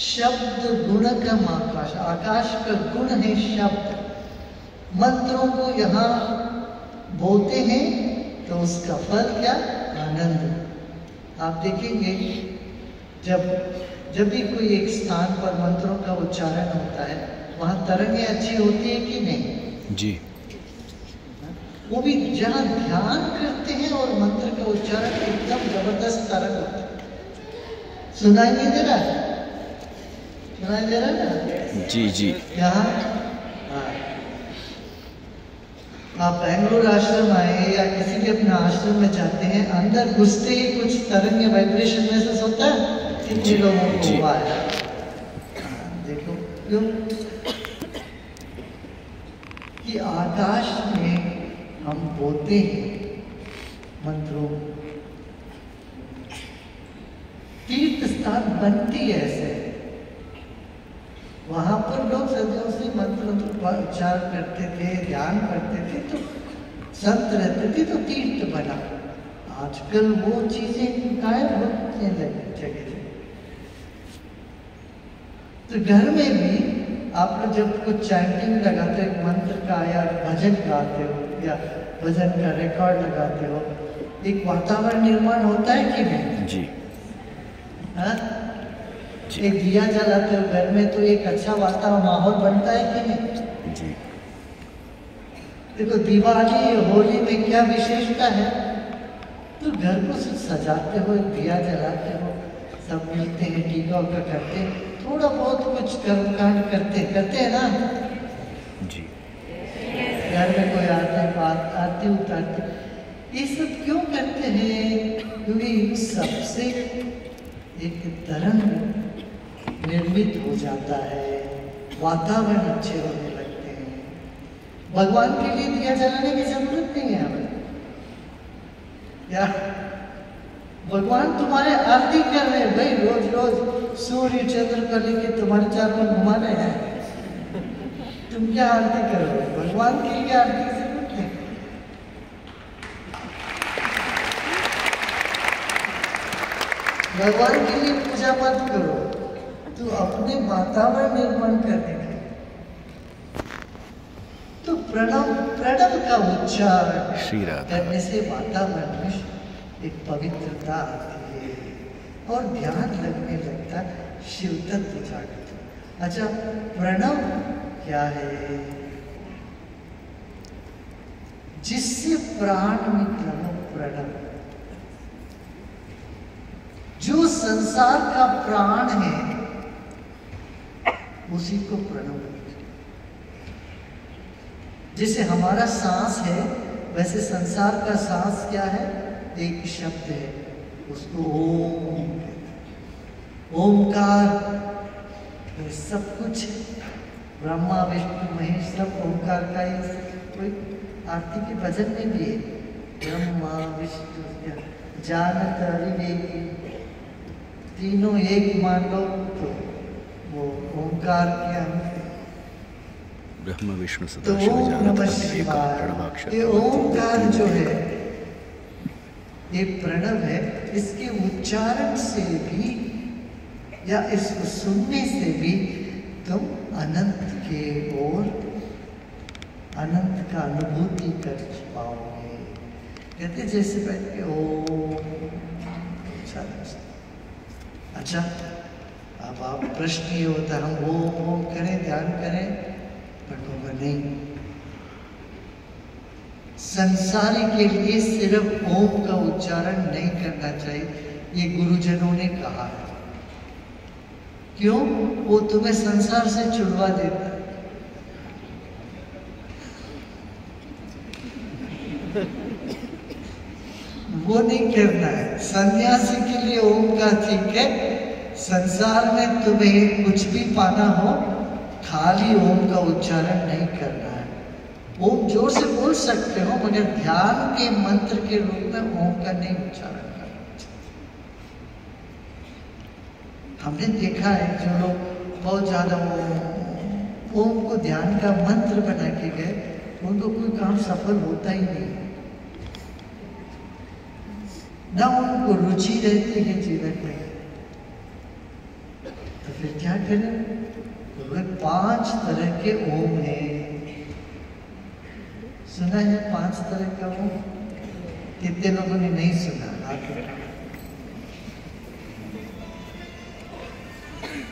शब्द गुणकम आकाश, आकाश का गुण है शब्द। मंत्रों को यहाँ बोलते हैं तो उसका फल क्या? आनंद। आप देखेंगे जब भी कोई एक स्थान पर मंत्रों का उच्चारण होता है, वहाँ तरंगें अच्छी होती है कि नहीं? जी। वो भी जहाँ ध्यान करते हैं और मंत्र का उच्चारण एकदम जबरदस्त तरंग होता है। सुनाई नहीं दे रहा है? सुनाई दे रहा है ना? जी जी। यहाँ आप बेंगलुरु आश्रम आए या किसी भी अपने आश्रम में जाते हैं, अंदर घुसते ही कुछ तरंग वाइब्रेशन महसूस होता है? कितने लोगों को हुआ है? देखो क्यों कि आकाश में हम बोलते हैं मंत्रों। तीर्थ स्थान बनती है ऐसे, वहां पर लोग सदियों से मंत्र उच्चार करते थे, ध्यान करते थे, तो संत रहते थे, तो तीर्थ बना। आजकल वो चीजें गायब होने लगी जगह। तो घर में भी आप लोग जब कुछ चैंटिंग लगाते हो, मंत्र का या भजन गाते हो या भजन का रिकॉर्ड लगाते हो, एक वातावरण निर्माण होता है कि नहीं? जी। हाँ? एक दिया जलाते हो घर में तो एक अच्छा वातावरण माहौल बनता है कि नहीं? जी। देखो दिवाली होली में क्या विशेषता है? तो घर को सजाते हो, दिया जलाते हो, सब मिलते हैं, टीका उका करते हैं, थोड़ा बहुत कुछ कर्मकांड करते हैं ना जी। घर में कोई आरती उतारते, ये सब क्यों करते हैं? क्योंकि इन सबसे एक तरंग निर्मित हो जाता है, वातावरण अच्छे होने लगते हैं। भगवान के लिए दिया जलाने की जरूरत नहीं है हमें। या भगवान तुम्हारे आरती कर रहे हैं भाई, रोज रोज सूर्य चंद्र को लेके तुम्हारे चार पर घुमा रहे हैं, तुम क्या आरती करोगे? भगवान के लिए आरती की जरूरत नहीं। भगवान के लिए पूजा मत करो, तो अपने वातावरण निर्माण करने के। तो प्रणव का उच्चारण करने से वातावरण में एक पवित्रता आती है और ध्यान लगने लगता है, शिव तत्व जागृत। अच्छा, प्रणव क्या है? जिससे प्राण निकला हो, प्रणव। जो संसार का प्राण है उसी को प्रणव कहते हैं। जैसे हमारा सांस है, वैसे संसार का सांस क्या है? एक शब्द है, उसको ओम कहते हैं। ओमकार सब कुछ, ब्रह्मा विष्णु महेश सब ओमकार का ही। कोई आरती के भजन में भी है, ब्रह्मा विष्णु जानत अविवेकी, तीनों एक मान लो तो वो ओमकार के अंग। ब्रह्म विष्णु तो ओम नमः शिवाय, ये ओमकार जो है, ये प्रणव है। इसके उच्चारण से भी या इसको सुनने से भी तुम अनंत के ओर, अनंत का अनुभूति कर पाओगे। कहते जैसे बैठ के ओम। अच्छा, अब आप प्रश्न ये होता है हम ओम करें, ध्यान करें, पर होगा नहीं। संसारी के लिए सिर्फ ओम का उच्चारण नहीं करना चाहिए, ये गुरुजनों ने कहा है। क्यों? वो तुम्हें संसार से छुड़वा देता है। वो नहीं करना है। सन्यासी के लिए ओम का ठीक है, संसार में तुम्हें कुछ भी पाना हो, खाली ओम का उच्चारण नहीं करना है। ओम जोर से बोल सकते हो, मगर ध्यान के मंत्र के रूप में ओम का नहीं उच्चारण करना चाहिए। हमने देखा है जो लोग बहुत ज्यादा ओम को ध्यान का मंत्र बना के गए, उनको कोई काम सफल होता ही नहीं, ना उनको रुचि रहती है जीवन में। तो फिर फिर क्या करें? तो वे 5 तरह के ओम हैं। सुना है 5 तरह का ओम? कितने लोगों ने नहीं सुना?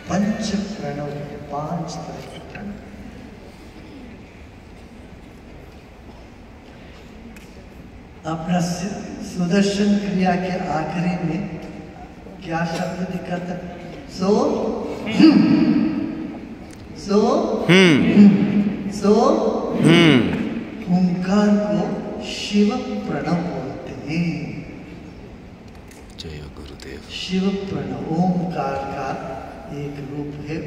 पंच प्रणव, 5 तरह के प्रणव। अपना सुदर्शन क्रिया के आखिरी में क्या शब्द दिखा था? सो ओंकार को शिव प्रणव बोलते हैं। जय गुरुदेव। शिव प्रणव ओंकार का एक रूप है।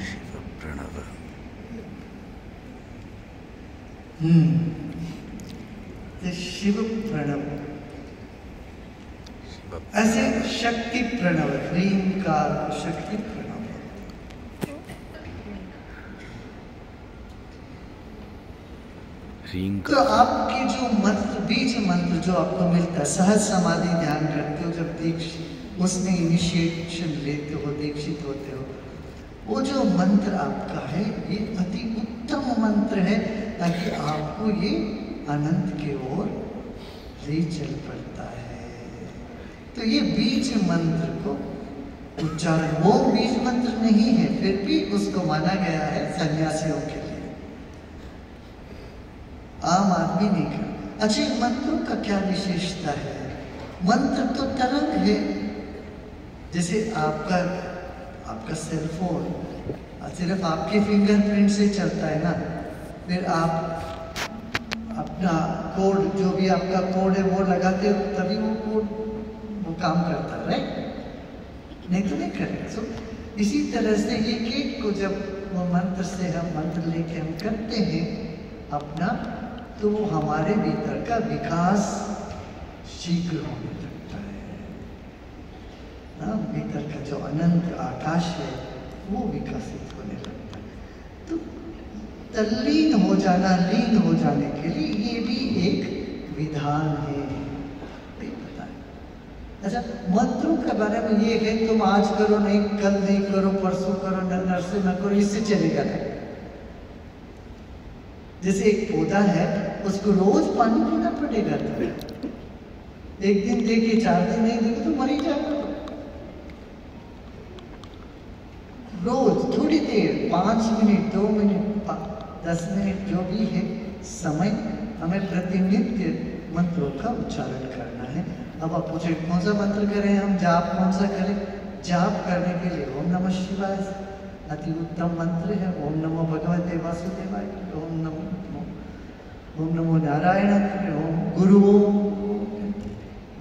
शिव प्रणव। शिव प्रणव। ऐसे शक्ति प्रणव, ह्रींकार शक्ति प्रणव। तो आपकी जो मंत्र, बीज मंत्र जो आपको मिलता है, सहज समाधि ध्यान करते हो जब दीक्षित उसमें इनिशिएशन लेते हो, दीक्षित होते हो, वो जो मंत्र आपका है ये अति उत्तम मंत्र है ताकि आपको ये अनंत की ओर ले चल पड़ता है। तो ये बीज मंत्र को उच्चारण, वो बीज मंत्र नहीं है, फिर भी उसको माना गया है सन्यासियों के लिए, आम आदमी नहीं कर। अच्छा, मंत्रों का क्या विशेषता है? मंत्र तो तरंग है। जैसे आपका सेलफोन सिर्फ आपके फिंगरप्रिंट से चलता है ना, फिर आप अपना कोड, जो भी आपका कोड है वो लगाते हो तभी वो कोड वो काम करता है, राइट? नहीं तो नहीं करेगा। सो इसी तरह से ये केक को जब वो मंत्र से हम मंत्र लेके हम करते हैं अपना, तो वो हमारे भीतर का विकास शीघ्र होने लगता है ना। भीतर का जो अनंत आकाश है वो विकसित होने लगता है। तो तल्लीन हो जाना, लीन हो जाने के लिए ये भी एक विधान है, पता है। अच्छा, मंत्रों के बारे में ये है तुम आज करो नहीं, कल नहीं करो, परसों करो, नरसे न करो, इससे चलेगा नहीं। जैसे एक पौधा है उसको रोज पानी पीना पड़ेगा, तो एक दिन देके 4 दिन नहीं देखे तो मर ही जाएगा। रोज थोड़ी देर, 5 मिनट, 2 मिनट, 10 मिनट, जो भी है समय, हमें प्रतिनित्य मंत्रों का उच्चारण करना है। अब आप पूछे कौन सा मंत्र करें हम, जाप कौन सा करें? जाप करने के लिए ओम नमः शिवाय अति उत्तम मंत्र है। ओम नमो भगवते वासुदेवाय, ओम नमो नारायण, ओम गुरु,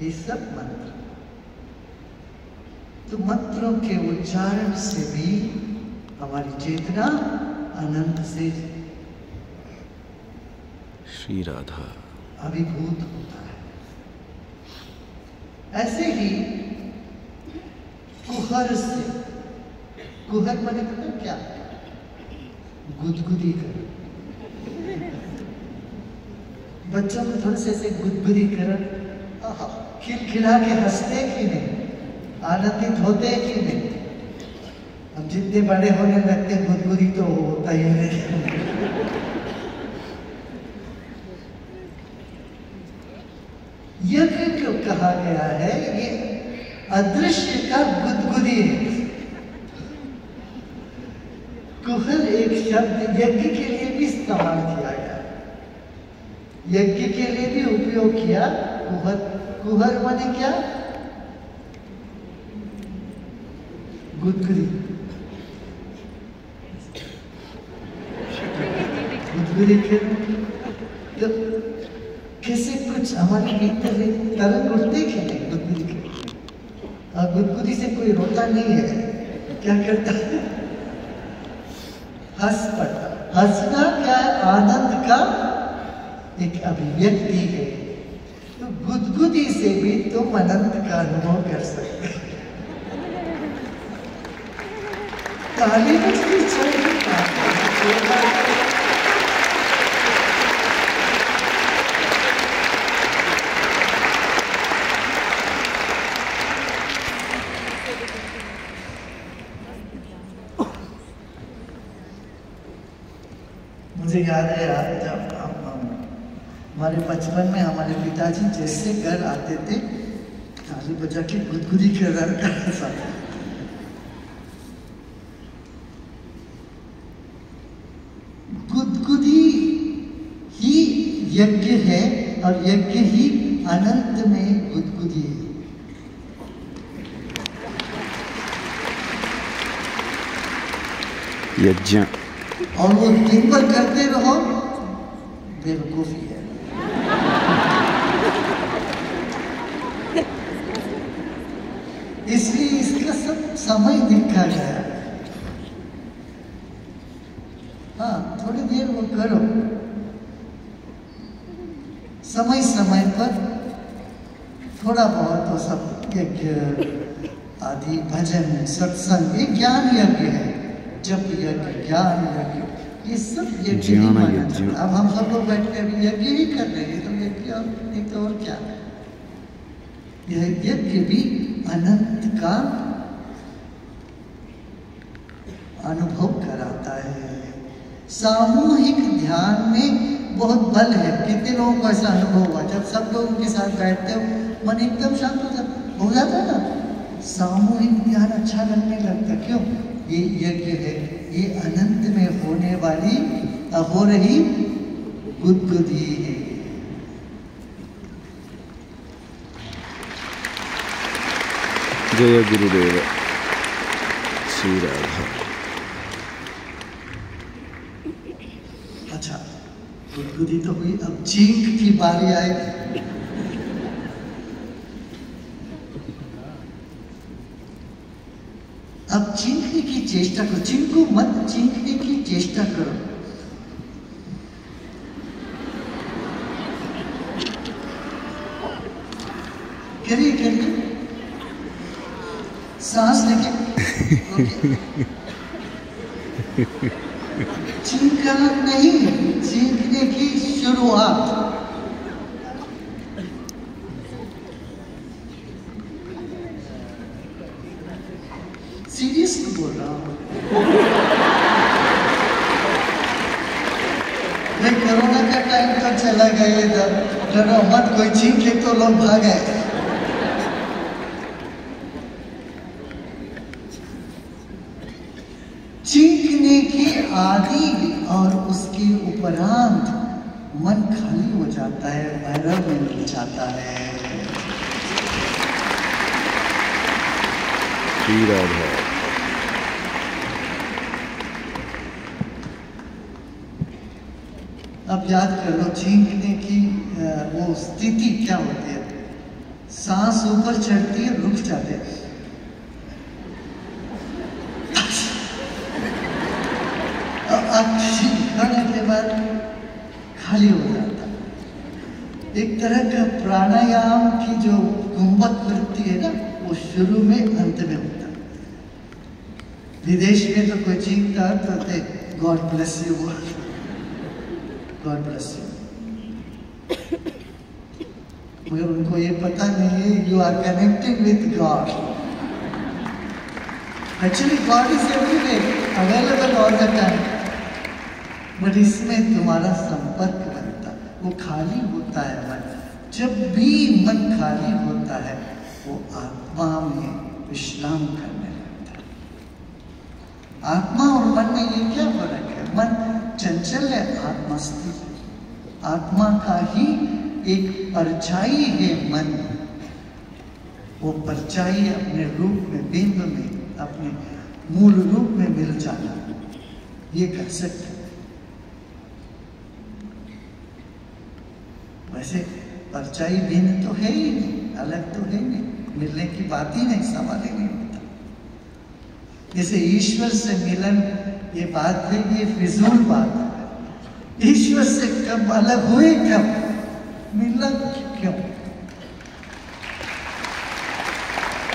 ये सब मंत्र। तो मंत्रों के उच्चारण से भी हमारी चेतना अनंत से श्री राधा अभिभूत होता है। ऐसे ही कुहर से, कुहर माने पता क्या? गुदगुदी कर। बच्चों को थोड़े से ऐसे गुदगुदी कर, खिलखिला के हंसते कि नहीं, आनंदित होते कि नहीं? अब जितने बड़े होने लगते गुदगुदी तो होता ही नहीं। यज्ञ क्यों कहा गया है? ये अदृश्य का गुदगुदी है। कुहर एक शब्द यज्ञ के लिए भी इस्तेमाल किया गया, यज्ञ के लिए भी उपयोग किया। कुहर, कुहर माने क्या? गुदगुदी। गुदगुदी तो कैसे कुछ हमारे भीतर तरंग उठते कि नहीं गुदगुदी के? और गुदगुदी से कोई रोता नहीं है, क्या करता है? हंस पड़ता। हंसना क्या है? आनंद का एक अभिव्यक्ति है। तो गुदगुदी से भी तुम अनंत का अनुभव कर सकते हो। ताली बजनी चाहिए। मुझे याद है यार, जब हमारे बचपन में हमारे पिताजी जैसे घर आते थे, ताली बजा के गुदगुदी कर साथ। गुदगुदी ही यज्ञ है और यज्ञ ही अनंत में गुदगुदी है। यज्ञ और वो दिन भर करते रहो, बेवकूफी है। इसलिए इसका सब समय देखा गया। हाँ, थोड़ी देर वो करो, समय समय पर थोड़ा बहुत वो सब यज्ञ आदि भजन सत्संग, ये ज्ञान यज्ञ है, जप यज्ञ, ज्ञान यज्ञ, ये सब यज्ञ ही माना जाता है। अब हम सब लोग बैठ के अभी यज्ञ ही कर रहे हैं, तो यज्ञ और एक तो और क्या, यह यज्ञ भी अनंत का अनुभव कराता है। सामूहिक ध्यान में बहुत बल है। कितने लोगों को ऐसा अनुभव हुआ, जब सब लोगों के साथ बैठते हो मन एकदम शांत हो जाता है ना, सामूहिक ध्यान अच्छा लगने लगता। क्यों? ये यज्ञ है, ये अनंत में होने वाली हो रही गुदगुदी है। जय गुरुदेव श्री राधा। अच्छा, गुदगुदी तो हुई, अब चीख की बारी आएगी। अब चीखने की चेष्टा करो, चीखो मत, चीखने की चेष्टा करो। करिए करिए, सांस लेके। चीखना नहीं, चीखने की शुरुआत। सीरियसली बोल रहा हूं मैं। कोरोना का टाइम तो चला गया इधर, डरो मत, कोई चीख ले तो लोग भागे। चीखने की आदि और उसके उपरांत मन खाली हो जाता है, भैरव में मिल जाता है। श्री राधा। अब याद कर लो चीखने की वो स्थिति क्या होती है। सांस ऊपर चढ़ती है, रुक जाते हैं, खाने के बाद खाली हो जाता है। एक तरह का प्राणायाम की जो गुंबद वृत्ति है ना, वो शुरू में अंत में होता है। विदेश में तो कोई चीखता है तो कहते God bless you, God bless you, मगर उनको ये पता नहीं है you are connecting with God. Actually God is everywhere, available all the time, but इसमें तुम्हारा संपर्क बनता, वो खाली होता है मन। जब भी मन खाली होता है वो आत्मा में विश्राम करने लगता है। आत्मा और मन में ये क्या फर्क है? मन चंचल है, आत्मा स्थिर है। आत्मा का ही एक परछाई है मन, वो परछाई अपने रूप में, बिंब में, अपने मूल रूप में मिल जाना, ये कर सकते। वैसे परछाई भिन्न तो है ही नहीं, अलग तो है नहीं, मिलने की बात ही नहीं, सवाल ही नहीं होता। जैसे ईश्वर से मिलन, ये बात है, ये फिजूल बात है। ईश्वर से कब अलग हुए, कब मिलना क्यों?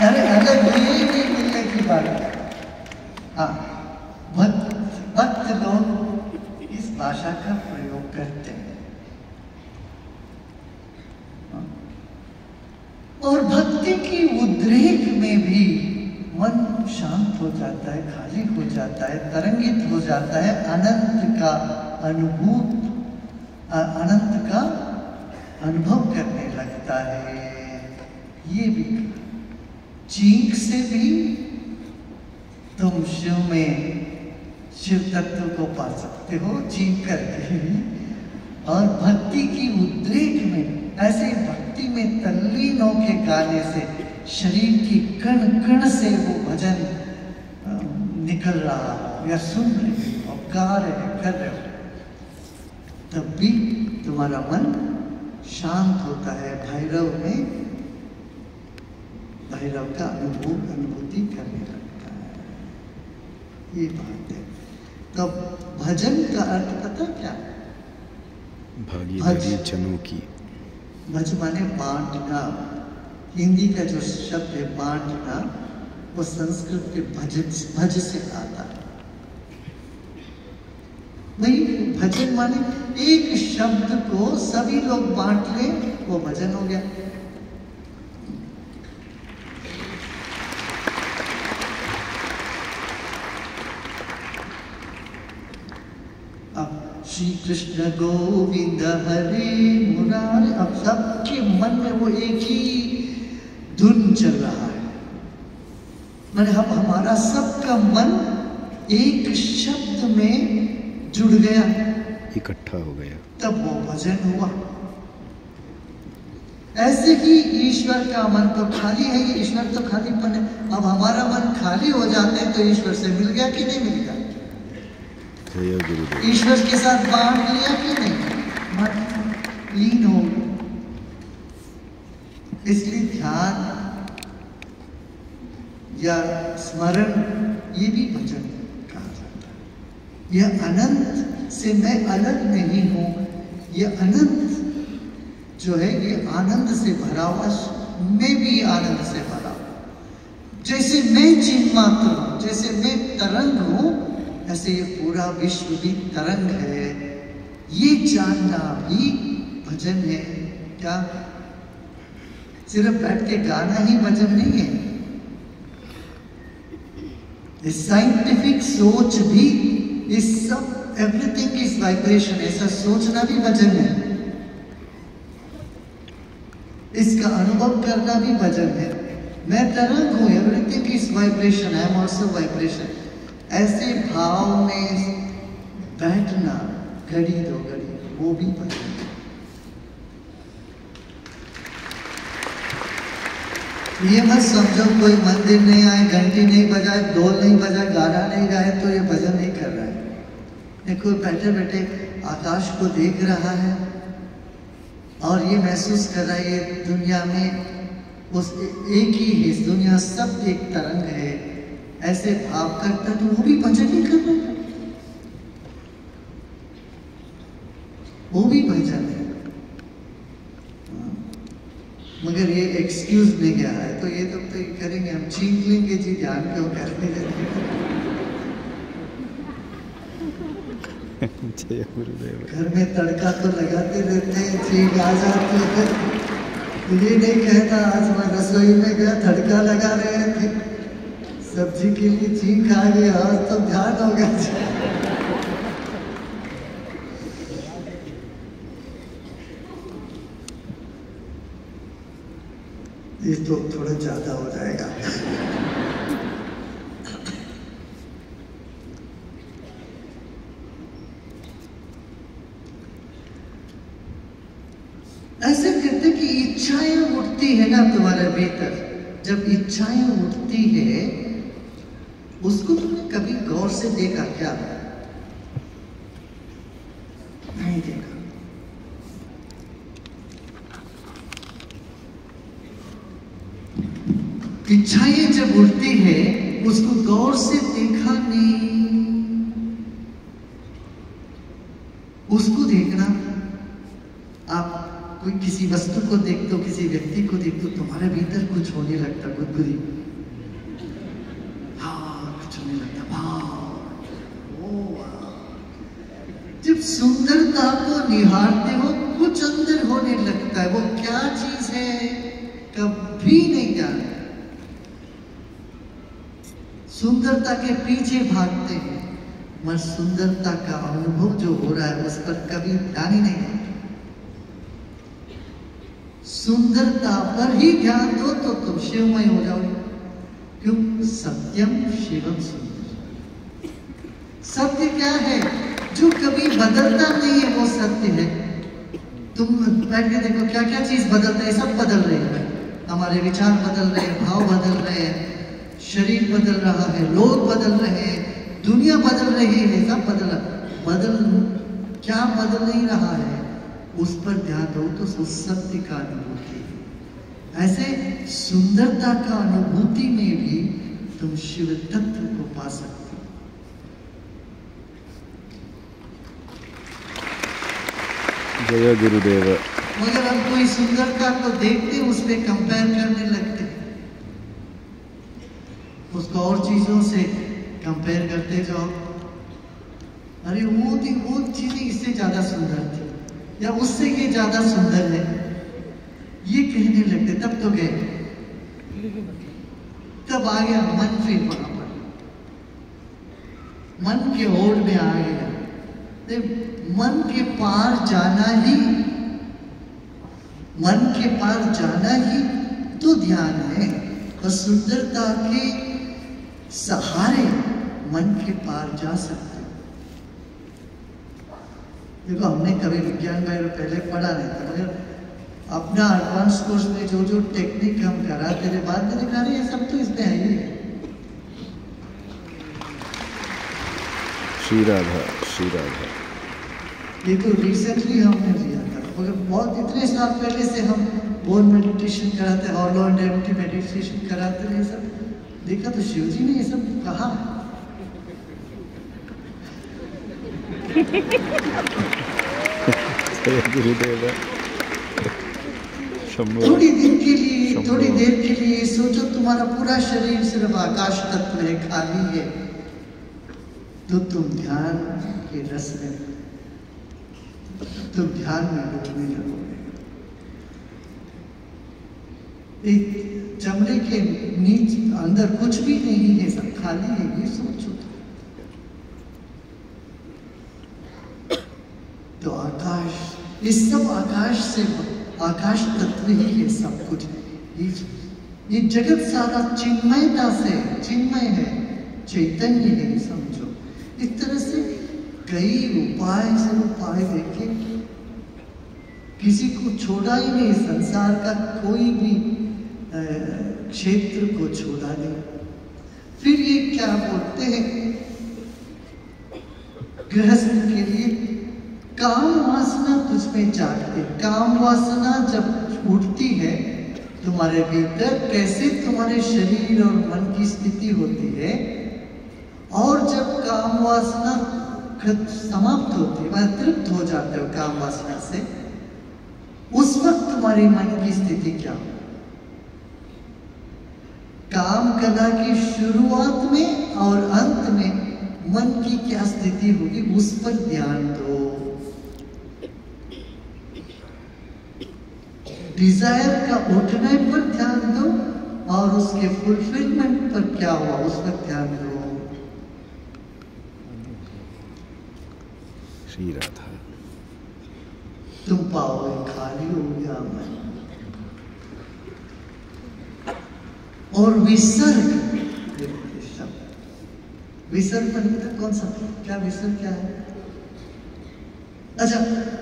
अरे अलग हुए ही नहीं, मिलने की बात है। हाँ, भक्त लोग इस भाषा का प्रयोग करते हैं। और भक्ति की उद्रेक में भी मन शांत हो जाता है, खाली हो जाता है, तरंगित हो जाता है, अनंत का अनंत का अनुभव करने लगता है। ये भी चीख से भी तुम शिव में शिव तत्व को पा सकते हो, चीख करके भी। और भक्ति की उद्रेक में, ऐसे भक्ति में तल्लीन होके गाने से शरीर की कण कण से वो भजन निकल रहा या सुन रहे हो, गा रहे, कर रहे हो, तब भी तुम्हारा मन शांत होता है। भैरव में भैरव का अनुभूति करने लगता है। ये बात है। तो भजन का अर्थ पता क्या? भागीदारी जनों की। भज माने बांटना। हिंदी का जो शब्द है बांटना, वो संस्कृत के भज से आता है। नहीं, भजन माने एक शब्द को सभी लोग बांट ले, वो भजन हो गया। अब श्री कृष्ण गोविंद हरे मुरारे, अब सबके मन में वो एक ही धुन चल रहा है। मैंने हमारा सबका मन एक शब्द में जुड़ गया, इकट्ठा हो गया, तब वो भजन हुआ। ऐसे ही ईश्वर का मन तो खाली है, ईश्वर तो खालीपन है। अब हमारा मन खाली हो जाते हैं तो ईश्वर से मिल गया कि नहीं मिल गया? ईश्वर के साथ बांट लिया कि नहीं? मन लीन हो गया। इसलिए ध्यान या स्मरण ये भी भजन कहा जाता है। यह अनंत से मैं अलग नहीं हूं। यह अनंत जो है ये आनंद से भरा हुआ, मैं भी आनंद से भरा हुआ। जैसे मैं चिन्ह मात्र हूं, जैसे मैं तरंग हूं, ऐसे ये पूरा विश्व भी तरंग है। ये जानना भी भजन है। क्या सिर्फ बैठ के गाना ही भजन नहीं है? साइंटिफिक सोच भी इस सब एवरीथिंग इज वाइब्रेशन, ऐसा सोचना भी भजन है। इसका अनुभव करना भी भजन है। मैं तरंग हूं, everything is vibration, I am also vibration. ऐसे भाव में बैठना घड़ी दो घड़ी, वो भी भजन है। ये मत समझो कोई मंदिर नहीं आए, घंटी नहीं बजाए, ढोल नहीं बजाए, गाना नहीं गाए तो ये भजन नहीं कर रहा है। देखो बैठे बैठे आकाश को देख रहा है और ये महसूस कर रहा है ये दुनिया में उस एक ही है, इस दुनिया सब एक तरंग है। ऐसे भाव करता तो वो भी भजन ही कर रहा है, वो भी भजन है। मगर ये एक्सक्यूज नहीं गया है तो ये तो करेंगे, हम छीन लेंगे जी, ध्यान क्यों करने लगे। घर में तड़का तो लगाते रहते हैं, छीन आ जाती है। ये नहीं कहता आज मैं रसोई में गया तड़का लगा रहे थे, सब्जी के लिए छीन खा गया, आज तो ध्यान हो गया। ये तो थोड़ा ज्यादा हो जाएगा। ऐसे कहते कि इच्छाएं उठती है ना तुम्हारे भीतर, जब इच्छाएं उठती है उसको तुमने कभी गौर से देखा क्या? नहीं देखा। इच्छाएं जब उठती है उसको गौर से देखा नहीं। उसको देखना, आप कोई किसी वस्तु को देखते हो, किसी व्यक्ति को देखते हो, तुम्हारे भीतर कुछ होने लगता, गुदगुदी, हाँ कुछ होने लगता, जब सुंदरता को निहारते हो कुछ अंदर होने लगता है। वो क्या चीज है कभी नहीं जानते। सुंदरता के पीछे भागते हैं, मगर सुंदरता का अनुभव जो हो रहा है उस पर कभी ध्यान ही नहीं है। सुंदरता पर ही ध्यान दो तो तुम शिवमय हो जाओगे। क्यों? सत्यम शिवम सुंदर। सत्य क्या है? जो कभी बदलता नहीं है वो सत्य है। तुम बैठ के देखो क्या क्या चीज बदलता है, सब बदल रहे हैं। हमारे विचार बदल रहे हैं, भाव बदल रहे हैं, शरीर बदल रहा है, लोग बदल रहे हैं, दुनिया बदल रही है, सब बदल क्या बदल नहीं रहा है उस पर ध्यान दो तो सत्य का अनुभूति। ऐसे सुंदरता का अनुभूति में भी तुम शिव तत्व को पा सकते हो। जय गुरुदेव। मगर हम कोई सुंदरता को देखते उस पर कंपेयर करने लगते, उसको और चीजों से कंपेयर करते जाओ। अरे वो चीजें इससे ज्यादा सुंदर थी या उससे ये ज्यादा सुंदर है, ये कहने लगते। तब तो गए, तब आ गया मन, फिर वहां पर मन के ओर में आ गया। मन के पार जाना ही, मन के पार जाना ही तो ध्यान है। और सुंदरता के सहारे मन के पार जा सकते। देखो हमने कभी विज्ञान में पहले पढ़ा नहीं था, मगर अपना एडवांस कोर्स में जो जो टेक्निक हम कराते थे बाद में दिखा रहे हैं, सब तो इसमें है ही है। श्री राधा, श्री राधा। ये तो रिसेंटली हमने लिया था, मगर बहुत इतने साल पहले से हम बोन मेडिटेशन कराते, हॉलो एंड एम्प्टी मेडिटेशन कराते हैं। सब देखा तो शिव जी ने ये सब कहा। गुरुदेव। थोड़ी देर के लिए सोचो तुम्हारा पूरा शरीर सिर्फ आकाश तत्व है, खाली है, तो तुम ध्यान के रस में, तुम ध्यान में डूबने लगोगे। चमड़े के नीचे अंदर कुछ भी नहीं है, सब खाली है, ये सोचो। तो आकाश, इस सब आकाश से, आकाश तत्व ही है सब कुछ। ये जगत सारा चिन्मयता से, चिन्मय है, चैतन्य है, समझो। इस तरह से कई उपाय से उपाय देखे, किसी को छोड़ा ही नहीं, संसार का कोई भी क्षेत्र को छोड़ा नहीं। फिर ये क्या बोलते हैं गृहस्थ के लिए, काम वासना तुझमें जागती। काम वासना जब उठती है तुम्हारे भीतर, कैसे तुम्हारे शरीर और मन की स्थिति होती है, और जब काम वासना समाप्त होती है, तृप्त हो जाते हो काम वासना से, उस वक्त तुम्हारी मन की स्थिति क्या हो? काम कला की शुरुआत में और अंत में मन की क्या स्थिति होगी, उस पर ध्यान दो। डिजायर का उठने पर ध्यान दो और उसके फुलफिलमेंट पर क्या हुआ उस पर ध्यान दो। श्री राधा। तुम पाओगे खाली हो गया मन। और विसर्ग, विसर्ग मतलब कौन सा, क्या विसर्ग क्या है? अच्छा,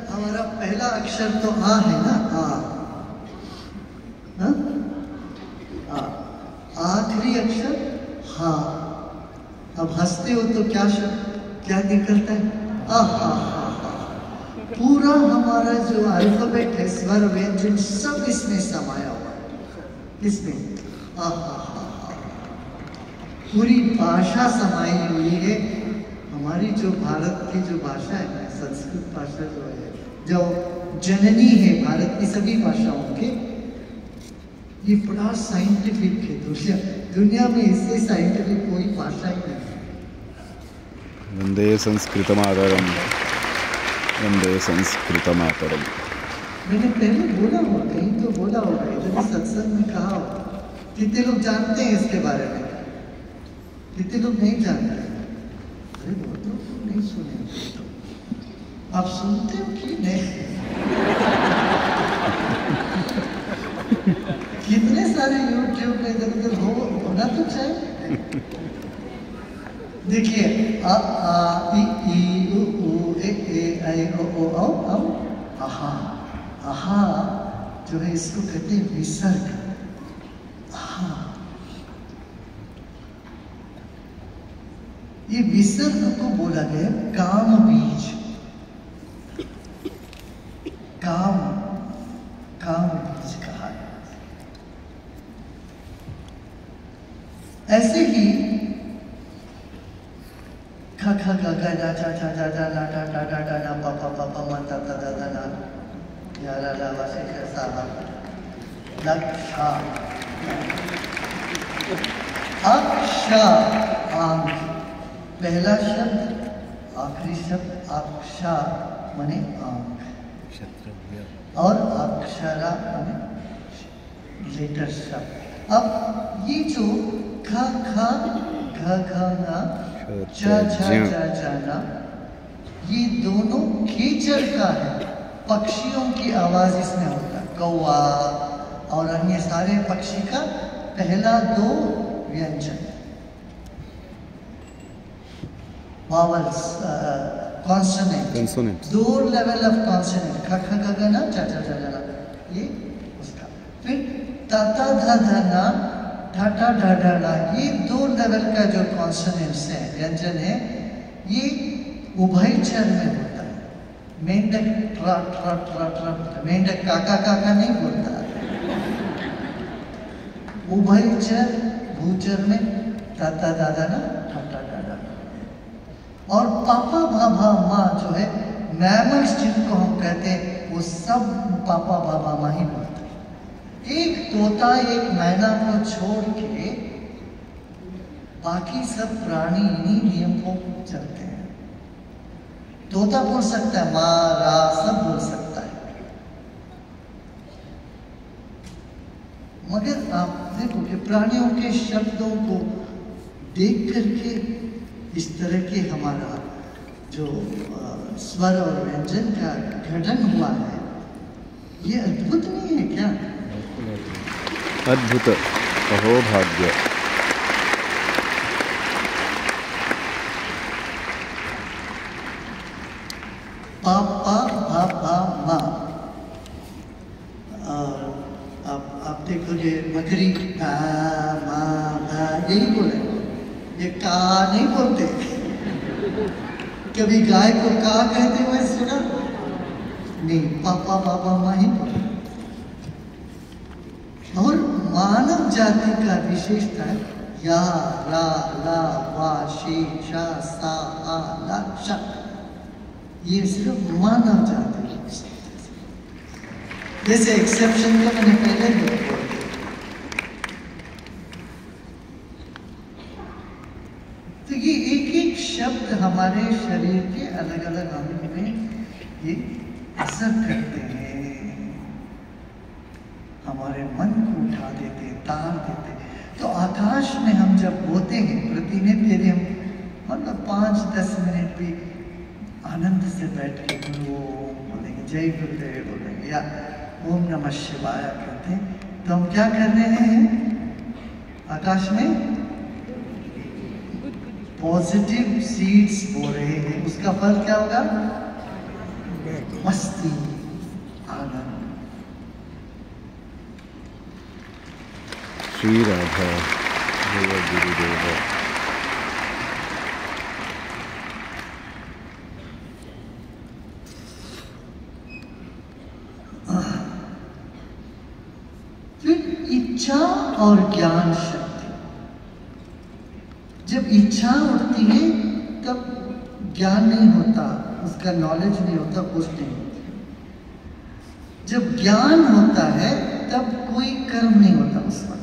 हमारा पहला अक्षर तो आ है ना, आ। आखिरी अक्षर हा। अब हंसते हो तो क्या क्या निकलता है? आ हा हा हा। पूरा हमारा जो अल्फाबेट है, स्वर व्यंजन सब इसमें समाया हुआ है। इसमें आ हा हा हा। पूरी भाषा समाई हुई है। हमारी जो भारत की जो भाषा है, संस्कृत भाषा जो है, जो जननी है भारत की सभी भाषाओं के, ये बड़ा साइंटिफिक है। दुनिया में इससे साइंटिफिक कोई भाषा ही नहीं। वंदे संस्कृतमातरम, वंदे संस्कृतमातरम। मैंने पहले बोला होगा, कहीं तो बोला होगा, इधर सत्संग में कहा होगा। कितने लोग जानते हैं इसके बारे में, कितने लोग नहीं जानते? अरे बहुत लोग सुने तो आप सुनते हो कि नहीं? कितने सारे यूट्यूब पे इधर उधर होना तो चाहिए। देखिए आ आ इ ई उ ऊ ए आई ओ औ आहा। आहा जो है इसको कहते हैं विसर्ग। आहा, ये विसर्ग को बोला गया काम बीज। काम बीज कहा है। ऐसे ही खा खा गा गा दा चा चा चा चा ला टा टा टा टा ना पा पा पा पा मा ता ता ता ता ना या ला ला वा से सा सा लक्षा अक्षा आंख पहला शब्द आखिरी शब्द अक्षा माने आंख और अक्षरा माने लेटर शब्द। अब ये जो खा खा घा घा ना चा चा चा चा ना ये दोनों कीचड़ का है। पक्षियों की आवाज इसमें होता है, कौवा और अन्य सारे पक्षी का पहला दो व्यंजन vowels, consonant, दो लेवल ऑफ कॉन्सोनेंट ख ख ग ग ना चा चा चा ना ये उसका। फिर ता ता धा धा ना ढा ढा ढा ढा ना ये दो लेवल का जो कॉन्सोनेंट्स है व्यंजन है ये उभयचर में होता है। मेंढक ट्रा ट्रा ट्रा ट्रा मेंढक काका काका नहीं बोलता। उभयचर भूचर में ता ता दा दा ना ठा ठा ढा ढा। और पापा भाभा माँ जो है मैमल्स जिनको हम कहते हैं वो सब पापा भाभा माँ ही बोलते हैं। एक तोता एक मैना को छोड़ के बाकी सब प्राणी इन्हीं नियम को चलते हैं। तोता बोल सकता है माँ रा सब बोल सकता है, मगर आप देखो कि प्राणियों के शब्दों को देख करके इस तरह के हमारा जो स्वर और व्यंजन का गठन हुआ है ये अद्भुत नहीं है क्या? अद्भुत, अहोभाग्य। पापा भाभा माँ। आप देखोगे मकरी यही बोले, ये का नहीं बोलते। कभी गाय को का कहते हुए सुना नहीं, पापा बाबा माँ ही बोले। और मानव जाति का विशेषता है या रा ला वा शे शा सा आ ला शा, ये सिर्फ मानव जाति की विशेषता। जैसे एक्सेप्शन का मैंने पहले भी बोला, तो ये एक एक शब्द हमारे शरीर के अलग अलग अंग में ये असर करते हैं, हमारे मन को उठा देते, तार देते। तो आकाश में हम जब बोते हैं प्रतिनिधि, यदि हम मतलब 5-10 मिनट भी आनंद से बैठ के गुरु बोलेंगे, जय गुरुदेव बोलेंगे या ओम नमः शिवाय कहते हैं, तो हम क्या कर रहे हैं? आकाश में पॉजिटिव सीड्स बो रहे हैं। उसका फल क्या होगा? मस्ती, आनंद। श्री राधा जय गुरुदेव। फिर इच्छा और ज्ञान शक्ति। जब इच्छा उठती है तब ज्ञान नहीं होता, उसका नॉलेज नहीं होता, कुछ नहीं होता। जब ज्ञान होता है तब कोई कर्म नहीं होता उस वक्त।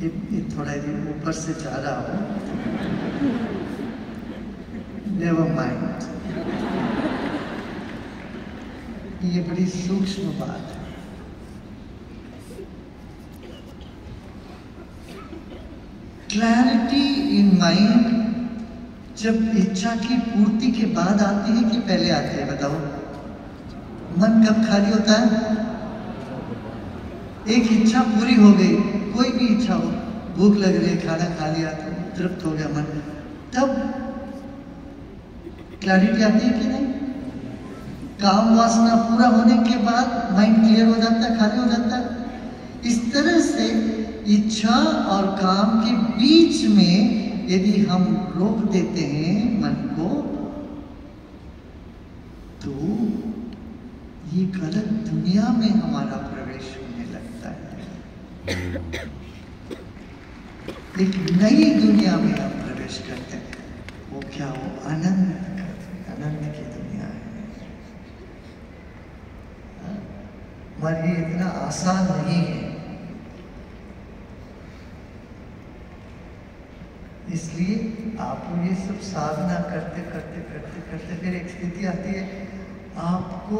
ये थोड़ा ऊपर से जा रहा हो, नेवर माइंड, ये बड़ी सूक्ष्म बात है। क्लैरिटी इन माइंड जब इच्छा की पूर्ति के बाद आती है कि पहले आती है, बताओ? मन कब खाली होता है? एक इच्छा पूरी हो गई, कोई भी इच्छा हो, भूख लग रही है, खाना खा लिया तो तृप्त हो गया मन, तब क्लैरिटी आती है कि नहीं? काम वासना पूरा होने के बाद माइंड क्लियर हो जाता है, खाली हो जाता है। इस तरह से इच्छा और काम के बीच में यदि हम रोक देते हैं मन को, तो ये गलत दुनिया में हमारा प्रवेश होने लगता है। एक नई दुनिया में हम प्रवेश करते हैं। वो क्या हो? आनंद की दुनिया है। मगर ये इतना आसान नहीं है। इसलिए आपको ये सब साधना करते करते करते करते फिर एक स्थिति आती है, आपको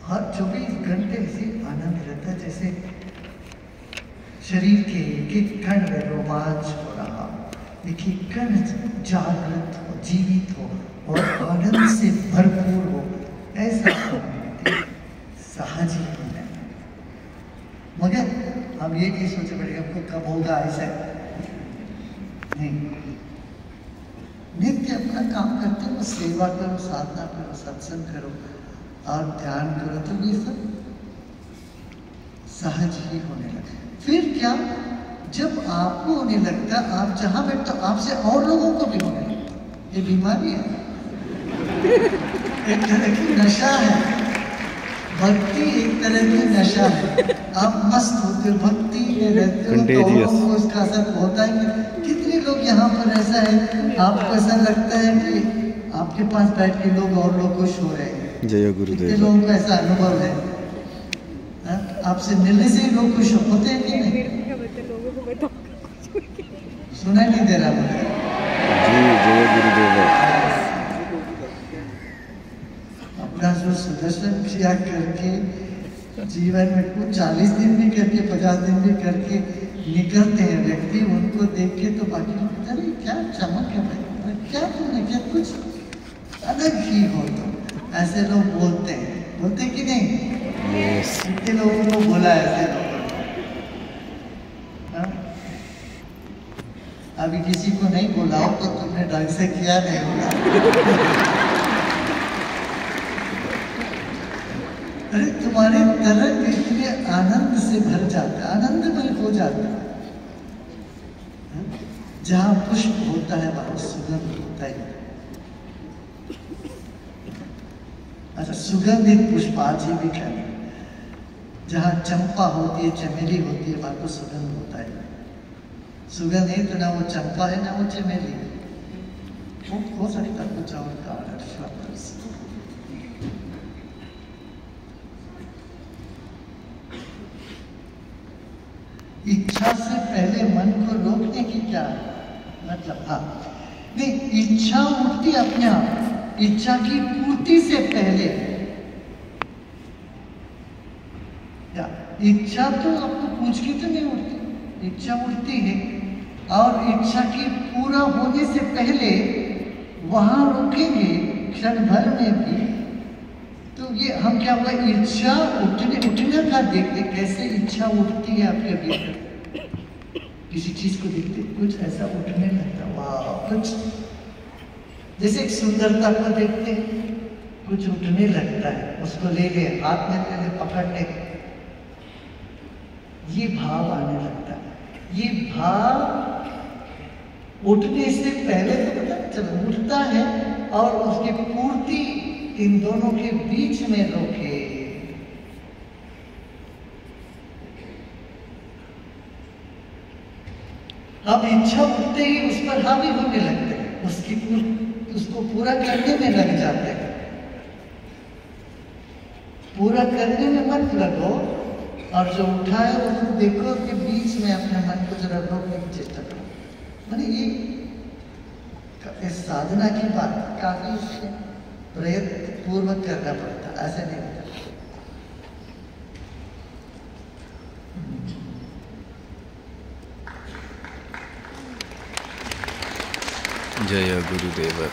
हर 24 घंटे से आनंद रहता है, जैसे शरीर के एक कण में रोमांच हो रहा, एक कण जागृत हो, जीवित हो और आनंद से भरपूर हो, ऐसा सहज ही होना है। मगर हम ये नहीं सोचे पड़ेगा हमको कब होगा, ऐसा नहीं। नित्य अपना काम करते हो, सेवा करो, साधना करो, सत्संग करो और ध्यान करो, तो ये सब सहज ही होने लगे। फिर क्या, जब आपको होने लगता, आप जहां बैठते हो आपसे और लोगों को भी होने लगता। ये बीमारी है, एक तरह की नशा है। भक्ति एक तरह की नशा है। आप मस्त होते हो, भक्ति में रहते हो तो औरों को उसका असर होता है। कितने लोग यहाँ पर ऐसा है, आपको ऐसा लगता है कि आपके पास बैठ के लोग और लोग खुश हो रहे हैं। जय गुरुदेव। कितने लोगों को ऐसा अनुभव है? आपसे मिलने से ही लोग खुश होते हैं कि नहीं? सुना नहीं दे रहा मुझे। जी जय गुरुदेव। अपना जो सुदर्शन क्रिया करके जीवन में कुछ 40 दिन भी करके 50 दिन भी करके निकलते हैं व्यक्ति, उनको देख के तो बाकी लोग, अरे क्या चमक है भाई, क्या तुमने क्या कुछ अलग ही हो, तो ऐसे लोग बोलते हैं कि नहीं? कितने लोगों को बोला ऐसे लोगों ने? अभी किसी को नहीं बोला हो तो तुमने ढंग से किया नहीं होगा। अरे तुम्हारे तरंग इतने आनंद से भर जाता है, आनंदमय हो जाता है। जहाँ पुष्प होता है वहां सुगंध होता है। अच्छा, सुगंधित पुष्प आजीविका है। जहाँ चंपा होती है, चमेली होती है, वहां तो सुगंध होता है। सुगंध है तो ना वो चंपा है ना वो चमेली है। वो हो सकता है कुछ और का ऑर्डर। इच्छा से पहले मन को रोकने की क्या मतलब? हाँ नहीं, इच्छा उठती अपने आप, इच्छा की पूर्ति से पहले। इच्छा तो आपको पूछ के तो नहीं उठती, इच्छा उठती है और इच्छा की पूरा होने से पहले वहां रुकेंगे क्षण भर में भी, तो ये हम क्या हुआ, इच्छा उठने का देखते कैसे इच्छा उठती है आपके भीतर। किसी चीज को देखते कुछ ऐसा उठने लगता, वाह, कुछ जैसे एक सुंदरता को देखते कुछ उठने लगता है, उसको ले ले, हाथ में ले ले, पकड़ ले, ये भाव आने लगता है। ये भाव उठने से पहले तो पता चलो उठता है और उसकी पूर्ति इन दोनों के बीच में रोके। अब इच्छा उठते ही उस पर हावी होने लगते हैं, उसको पूरा करने में लग जाते हैं। पूरा करने में मत लगो और जो उठा है उसको देखो कि बीच में अपने मन को जरा रोकने की चेष्टा करो। माने ये इस साधना की बात काफी प्रयत्न पूर्वक करना पड़ता, ऐसे नहीं होता। जय गुरुदेव।